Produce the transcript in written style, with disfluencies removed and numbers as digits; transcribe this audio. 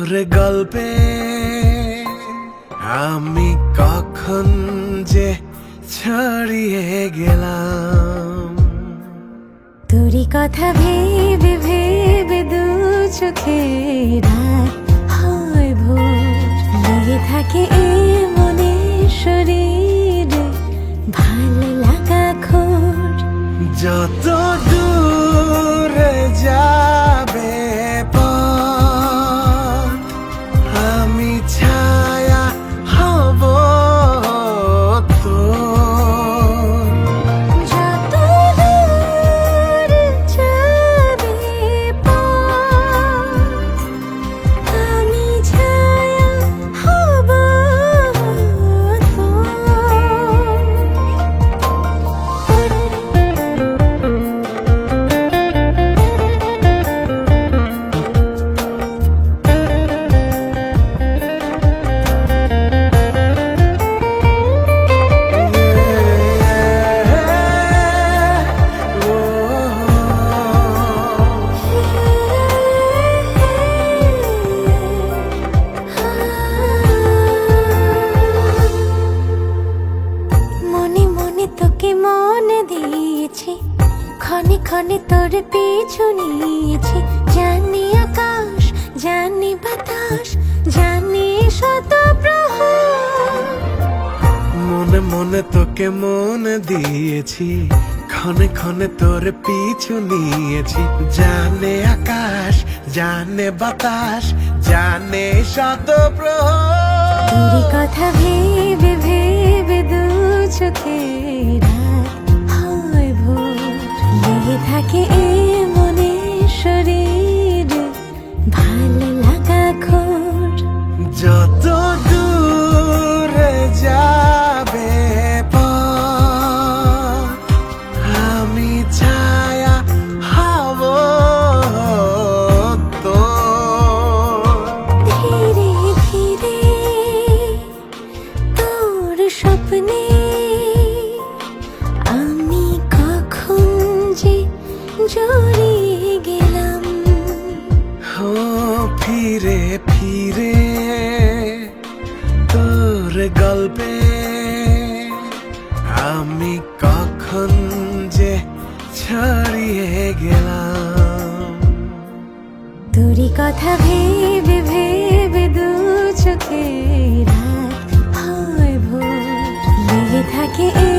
তোর গল্পে আমি কখন যে ছড়িয়ে গেলাম। তোরই কথা ভেবে ভেবে দু চোখে রাত হয় ভোর, লেগে থাকে এ মনে শরীরে ভালো লাগা খোর। যত দূরে যাবে পথ, আমি ছায়া হব তোর। যত দূর যাবে পথ, আমি ছায়া হব তোর। মনে মনে তোকে মনে দিয়েছি, ক্ষণে ক্ষণে তোর পিছু নিয়েছি। জানি আকাশ, জানি বাতাস, জানি শত প্রহর। মনে মনে তোকে মনে দিয়েছি, ক্ষণে ক্ষণে তোর পিছু নিয়েছি। জানে আকাশ, জানে বাতাস, জানে শত প্রহর। তোরই কথা ভেবে ভেবে দু চোখে রাত হয় ভোর, লেগে থাকে এ মনে শরীরে ভালো লাগা খোর। যত দূরে যাবে পথ, আমি ছায়া হব তোর। ধীরে ধীরে তোর স্বপ্নে আমি কখন যে জড়িয়ে গেলাম। ও ফিরে ফিরে তোর গল্পে আমি কখন যে ছড়িয়ে গেলাম। তোরই কথা ভেবে ভেবে দু চোখে রাত হয় ভোর, লেগে থাকে এ